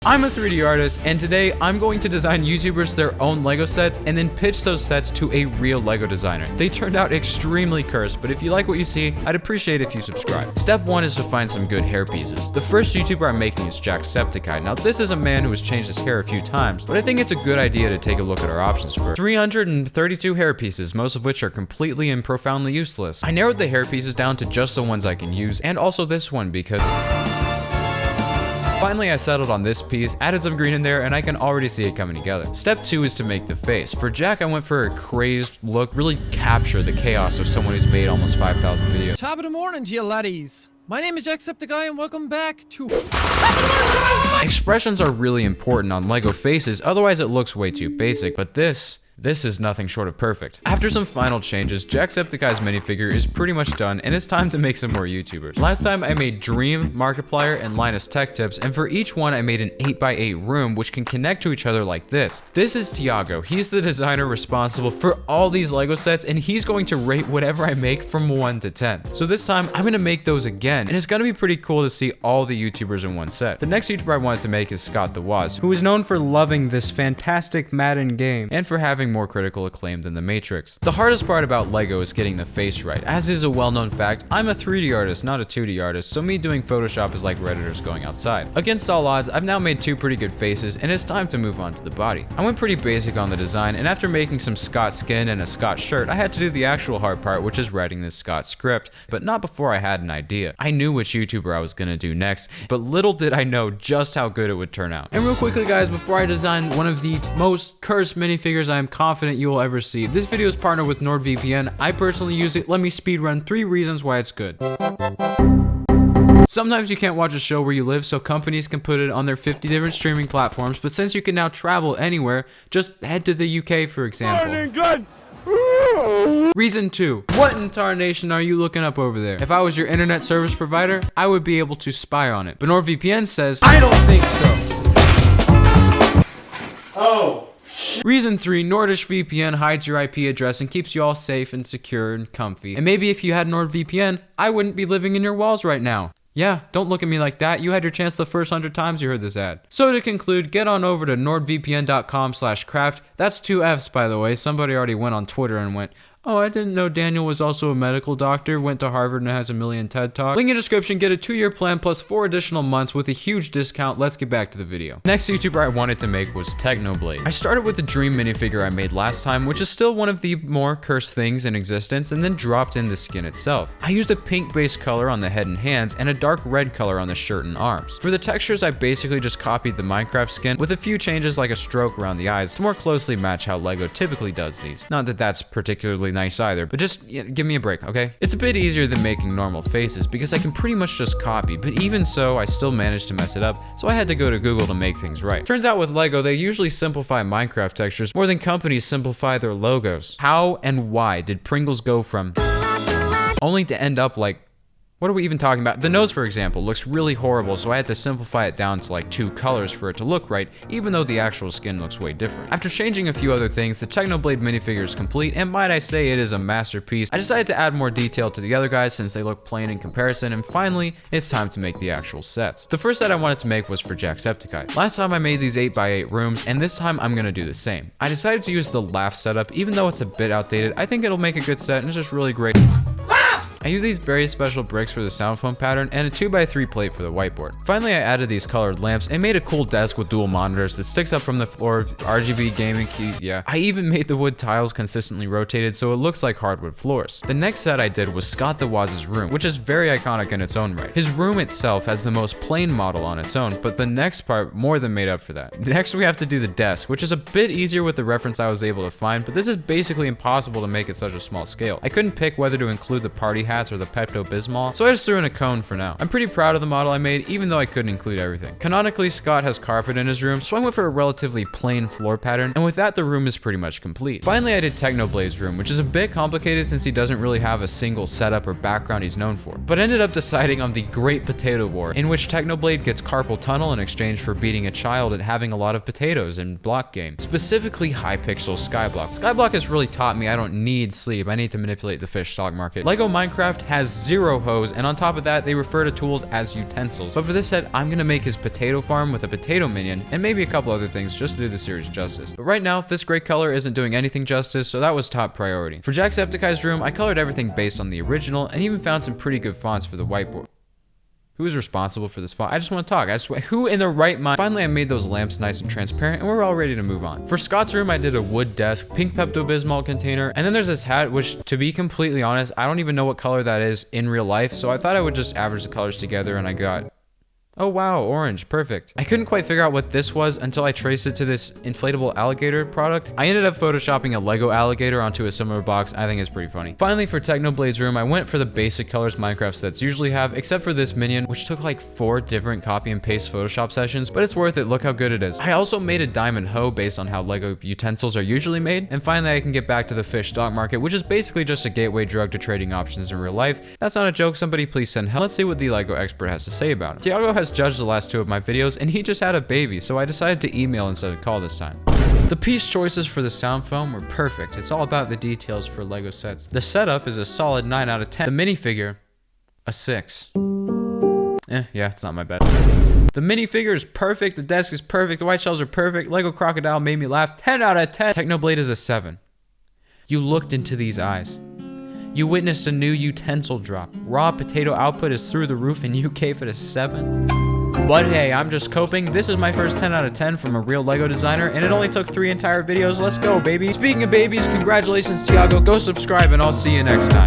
I'm a 3D artist, and today I'm going to design YouTubers their own LEGO sets and then pitch those sets to a real LEGO designer. They turned out extremely cursed, but if you like what you see, I'd appreciate if you subscribe. Step 1 is to find some good hair pieces. The first YouTuber I'm making is Jacksepticeye. Now this is a man who has changed his hair a few times, but I think it's a good idea to take a look at our options first. 332 hair pieces, most of which are completely and profoundly useless. I narrowed the hair pieces down to just the ones I can use, and also this one because... Finally, I settled on this piece, added some green in there, and I can already see it coming together. Step 2 is to make the face. For Jack, I went for a crazed look, really capture the chaos of someone who's made almost 5,000 videos. Top of the morning to you laddies. My name is Jacksepticeye and welcome back to... Expressions are really important on LEGO faces, otherwise it looks way too basic, but this is nothing short of perfect. After some final changes, Jacksepticeye's minifigure is pretty much done, and it's time to make some more YouTubers. Last time I made Dream, Markiplier, and Linus Tech Tips, and for each one I made an 8x8 room which can connect to each other like this. This is Tiago. He's the designer responsible for all these LEGO sets, and he's going to rate whatever I make from 1 to 10. So this time I'm gonna make those again, and it's gonna be pretty cool to see all the YouTubers in one set. The next YouTuber I wanted to make is Scott the Woz, who is known for loving this fantastic Madden game, and for having more critical acclaim than The Matrix. The hardest part about LEGO is getting the face right. As is a well-known fact, I'm a 3D artist, not a 2D artist, so me doing Photoshop is like Redditors going outside. Against all odds, I've now made 2 pretty good faces, and it's time to move on to the body. I went pretty basic on the design, and after making some Scott skin and a Scott shirt, I had to do the actual hard part, which is writing this Scott script, but not before I had an idea. I knew which YouTuber I was gonna do next, but little did I know just how good it would turn out. And real quickly guys, before I design one of the most cursed minifigures I am confident you will ever see. This video is partnered with NordVPN. I personally use it. Let me speedrun 3 reasons why it's good. Sometimes you can't watch a show where you live, so companies can put it on their 50 different streaming platforms, but since you can now travel anywhere, just head to the UK for example. Reason 2. What in tarnation are you looking up over there? If I was your internet service provider, I would be able to spy on it. But NordVPN says, I don't think so. Oh. Reason 3, Nordish VPN hides your IP address and keeps you all safe and secure and comfy. And maybe if you had NordVPN, I wouldn't be living in your walls right now. Yeah, don't look at me like that. You had your chance the first 100 times you heard this ad. So to conclude, get on over to nordvpn.com/craft. That's 2 F's by the way. Somebody already went on Twitter and went, oh, I didn't know Daniel was also a medical doctor, went to Harvard and has a million TED Talks. Link in description, get a 2-year plan plus 4 additional months with a huge discount. Let's get back to the video. Next YouTuber I wanted to make was Technoblade. I started with the Dream minifigure I made last time, which is still one of the more cursed things in existence, and then dropped in the skin itself. I used a pink base color on the head and hands, and a dark red color on the shirt and arms. For the textures, I basically just copied the Minecraft skin with a few changes like a stroke around the eyes to more closely match how LEGO typically does these. Not that that's particularly nice either, but just give me a break, okay? It's a bit easier than making normal faces because I can pretty much just copy, but even so, I still managed to mess it up, so I had to go to Google to make things right. Turns out with LEGO, they usually simplify Minecraft textures more than companies simplify their logos. How and why did Pringles go from only to end up like... What are we even talking about? The nose, for example, looks really horrible, so I had to simplify it down to like 2 colors for it to look right, even though the actual skin looks way different. After changing a few other things, the Technoblade minifigure is complete, and might I say it is a masterpiece. I decided to add more detail to the other guys since they look plain in comparison, and finally, it's time to make the actual sets. The first set I wanted to make was for Jacksepticeye. Last time I made these 8x8 rooms, and this time I'm gonna do the same. I decided to use the laugh setup, even though it's a bit outdated. I think it'll make a good set, and it's just really great. I use these very special bricks for the sound foam pattern and a 2x3 plate for the whiteboard. Finally, I added these colored lamps and made a cool desk with dual monitors that sticks up from the floor, RGB gaming key, yeah. I even made the wood tiles consistently rotated so it looks like hardwood floors. The next set I did was Scott the Woz's room, which is very iconic in its own right. His room itself has the most plain model on its own, but the next part more than made up for that. Next, we have to do the desk, which is a bit easier with the reference I was able to find, but this is basically impossible to make at such a small scale. I couldn't pick whether to include the party hats or the Pepto-Bismol, so I just threw in a cone for now. I'm pretty proud of the model I made, even though I couldn't include everything. Canonically, Scott has carpet in his room, so I went for a relatively plain floor pattern, and with that, the room is pretty much complete. Finally, I did Technoblade's room, which is a bit complicated since he doesn't really have a single setup or background he's known for, but ended up deciding on the Great Potato War, in which Technoblade gets carpal tunnel in exchange for beating a child and having a lot of potatoes in block game, specifically high pixel Skyblock. Skyblock has really taught me I don't need sleep, I need to manipulate the fish stock market. LEGO Minecraft Minecraft has 0 hose, and on top of that, they refer to tools as utensils. But for this set, I'm gonna make his potato farm with a potato minion, and maybe a couple other things just to do the series justice. But right now, this gray color isn't doing anything justice, so that was top priority. For Jacksepticeye's room, I colored everything based on the original, and even found some pretty good fonts for the whiteboard. Who is responsible for this font? I just want to talk. Who in their right mind? Finally, I made those lamps nice and transparent, and we're all ready to move on. For Scott's room, I did a wood desk, pink Pepto-Bismol container, and then there's this hat, which, to be completely honest, I don't even know what color that is in real life, so I thought I would just average the colors together, and I got... oh wow, orange, perfect. I couldn't quite figure out what this was until I traced it to this inflatable alligator product. I ended up photoshopping a Lego alligator onto a similar box. I think it's pretty funny. Finally, for Technoblade's room, I went for the basic colors Minecraft sets usually have, except for this minion, which took like 4 different copy and paste Photoshop sessions, but it's worth it. Look how good it is. I also made a diamond hoe based on how Lego utensils are usually made. And finally, I can get back to the fish stock market, which is basically just a gateway drug to trading options in real life. That's not a joke. Somebody please send help. Let's see what the Lego expert has to say about it. Tiago has judged the last 2 of my videos, and he just had a baby, so I decided to email instead of call this time. The piece choices for the sound foam were perfect. It's all about the details for Lego sets. The setup is a solid 9 out of 10. The minifigure, a 6. Yeah, it's not my bad. The minifigure is perfect, the desk is perfect, the white shells are perfect, Lego crocodile made me laugh, 10 out of 10. Technoblade is a 7. You looked into these eyes. You witnessed a new utensil drop. Raw potato output is through the roof and you gave it a 7. But hey, I'm just coping. This is my first 10 out of 10 from a real Lego designer, and it only took 3 entire videos. Let's go, baby. Speaking of babies, congratulations, Tiago. Go subscribe, and I'll see you next time.